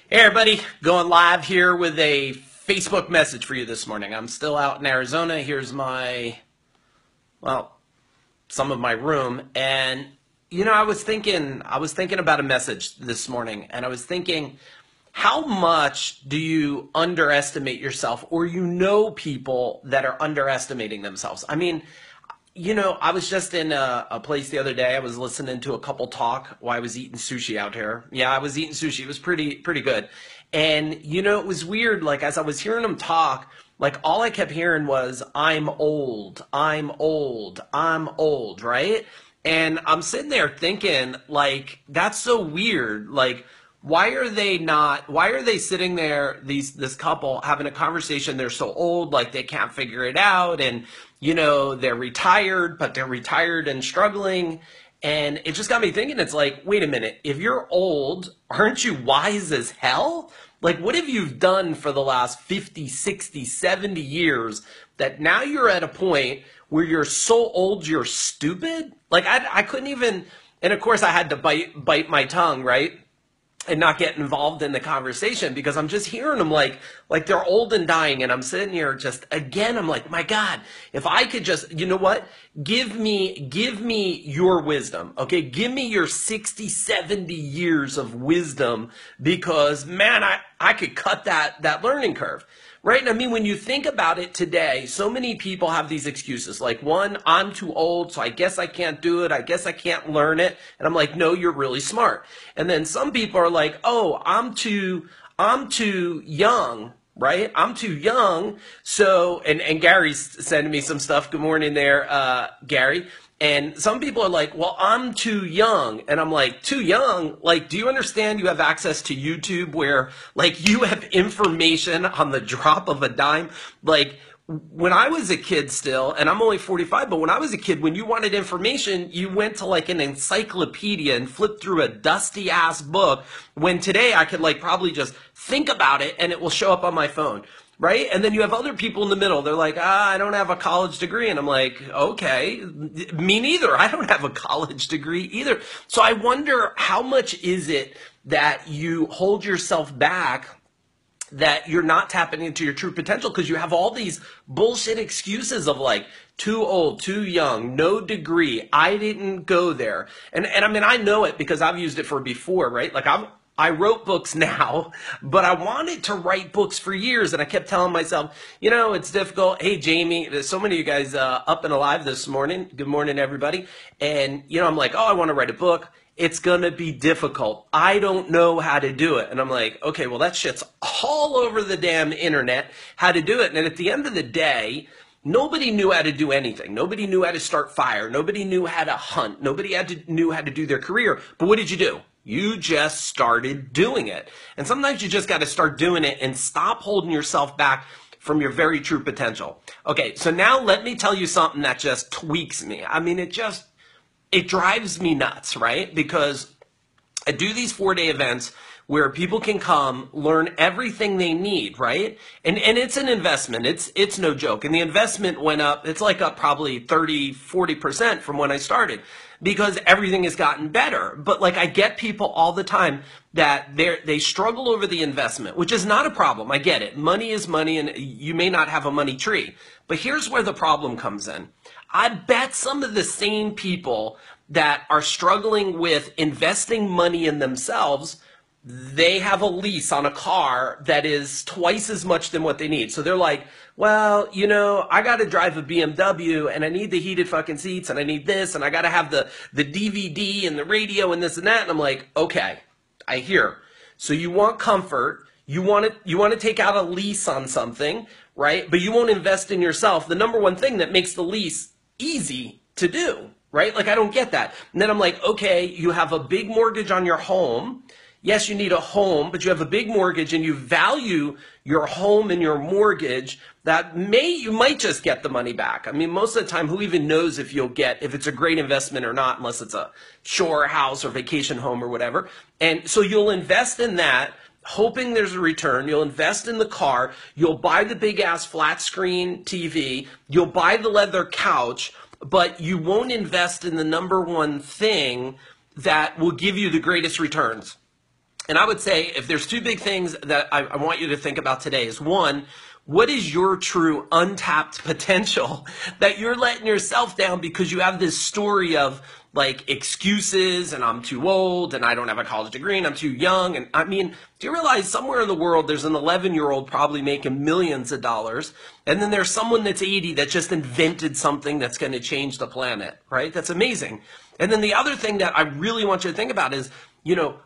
Hey everybody, going live here with a Facebook message for you this morning. I'm still out in Arizona. Here's some of my room. And I was thinking about a message this morning, and I was thinking, how much do you underestimate yourself, or people that are underestimating themselves? I mean, I was just in a place the other day. I was listening to a couple talk while I was eating sushi out here. Yeah, I was eating sushi. It was pretty good. And it was weird. Like, as I was hearing them talk, like, all I kept hearing was, "I'm old, I'm old, I'm old," right? And I'm sitting there thinking, like, that's so weird. Like, why are they sitting there, this couple, having a conversation? They're so old, like they can't figure it out, and they're retired, but they're retired and struggling. And it just got me thinking, it's like, wait a minute, if you're old, aren't you wise as hell? Like, what have you done for the last 50, 60, 70 years that now you're at a point where you're so old you're stupid? Like, I couldn't even, and of course I had to bite my tongue, right? And not get involved in the conversation, because I'm just hearing them like they're old and dying. And I'm sitting here just, again, I'm like, my God, if I could just, you know what? Give me your wisdom. Okay. Give me your 60, 70 years of wisdom, because man, I could cut that learning curve. Right? And I mean, when you think about it today, so many people have these excuses. Like, one, I'm too old, so I guess I can't do it. I guess I can't learn it. And I'm like, no, you're really smart. And then some people are like, oh, I'm too young, right? I'm too young. So, and Gary's sending me some stuff. Good morning there, Gary. And some people are like, well, I'm too young. And I'm like, too young? Like, do you understand you have access to YouTube where, like, you have information on the drop of a dime? Like, when I was a kid still, and I'm only 45, but when I was a kid, when you wanted information, you went to like an encyclopedia and flipped through a dusty ass book, when today I could like probably just think about it and it will show up on my phone. Right? And then you have other people in the middle. They're like, I don't have a college degree. And I'm like, okay, me neither. I don't have a college degree either. So I wonder, how much is it that you hold yourself back, that you're not tapping into your true potential because you have all these bullshit excuses of like, too old, too young, no degree, I didn't go there. And I mean, I know it because I've used it for before, right? Like, I wrote books now, but I wanted to write books for years, and I kept telling myself, it's difficult. Hey, Jamie, there's so many of you guys up and alive this morning. Good morning, everybody. And, I'm like, oh, I want to write a book. It's going to be difficult. I don't know how to do it. And I'm like, okay, well, that shit's all over the damn internet, how to do it. And at the end of the day, nobody knew how to do anything. Nobody knew how to start fire. Nobody knew how to hunt. Nobody knew how to do their career. But what did you do? You just started doing it. And sometimes you just got to start doing it and stop holding yourself back from your very true potential. Okay, so now let me tell you something that just tweaks me. I mean, it drives me nuts, right? Because I do these 4-day events where people can come learn everything they need, right? And it's an investment. It's no joke. And the investment went up. It's like up probably 30, 40% from when I started, because everything has gotten better. But like, I get people all the time that they struggle over the investment, which is not a problem. I get it. Money is money, and you may not have a money tree. But here's where the problem comes in. I bet some of the same people that are struggling with investing money in themselves, they have a lease on a car that is twice as much than what they need. So they're like, well, I got to drive a BMW, and I need the heated fucking seats, and I need this, and I got to have the DVD and the radio and this and that. And I'm like, okay, I hear. So you want comfort. You want to take out a lease on something, right? But you won't invest in yourself, the number one thing that makes the lease easy to do, right? Like, I don't get that. And then I'm like, okay, you have a big mortgage on your home. Yes, you need a home, but you have a big mortgage and you value your home and your mortgage, you might just get the money back. I mean, most of the time, who even knows if it's a great investment or not, unless it's a shore house or vacation home or whatever. And so you'll invest in that, hoping there's a return. You'll invest in the car. You'll buy the big ass flat screen TV. You'll buy the leather couch, but you won't invest in the number one thing that will give you the greatest returns. And I would say if there's two big things that I want you to think about today is one, what is your true untapped potential that you're letting yourself down because you have this story of like excuses and I'm too old and I don't have a college degree and I'm too young. And I mean, do you realize somewhere in the world there's an 11-year-old probably making millions of dollars, and then there's someone that's 80 that just invented something that's going to change the planet, right? That's amazing. And then the other thing that I really want you to think about is,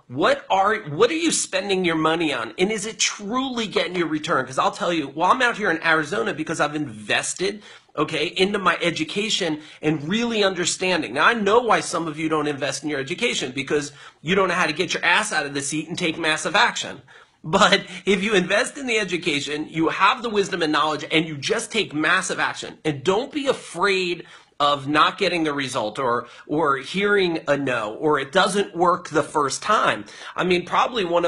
what are you spending your money on? And is it truly getting you a return? Because I'll tell you, well, I'm out here in Arizona because I've invested, okay, into my education and really understanding. Now, I know why some of you don't invest in your education, because you don't know how to get your ass out of the seat and take massive action. But if you invest in the education, you have the wisdom and knowledge, and you just take massive action. And don't be afraid of not getting the result or hearing a no, or it doesn't work the first time. I mean, probably what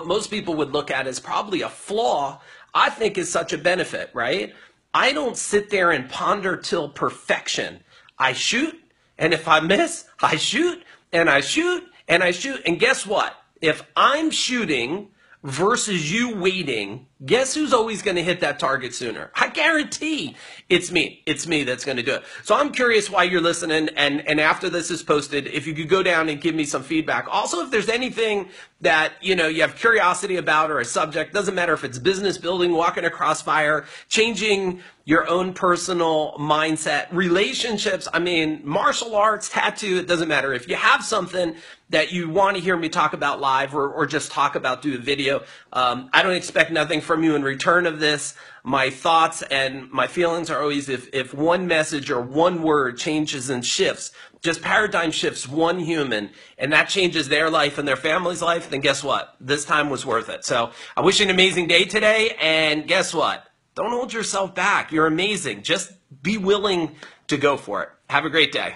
most people would look at as probably a flaw, I think is such a benefit, right? I don't sit there and ponder till perfection. I shoot, and if I miss, I shoot, and I shoot, and I shoot. And guess what? If I'm shooting versus you waiting, guess who's always going to hit that target sooner? I guarantee it's me. It's me that's going to do it. So I'm curious why you're listening. And after this is posted, if you could go down and give me some feedback. Also, if there's anything that, you have curiosity about, or a subject, doesn't matter if it's business building, walking across fire, changing your own personal mindset, relationships, I mean, martial arts, tattoo, it doesn't matter. If you have something that you want to hear me talk about live, or just talk about, do a video, I don't expect nothing from you in return of this. My thoughts and my feelings are always, if one message or one word changes and shifts, just paradigm shifts one human, and that changes their life and their family's life, then guess what? This time was worth it. So I wish you an amazing day today, and guess what? Don't hold yourself back. You're amazing. Just be willing to go for it. Have a great day.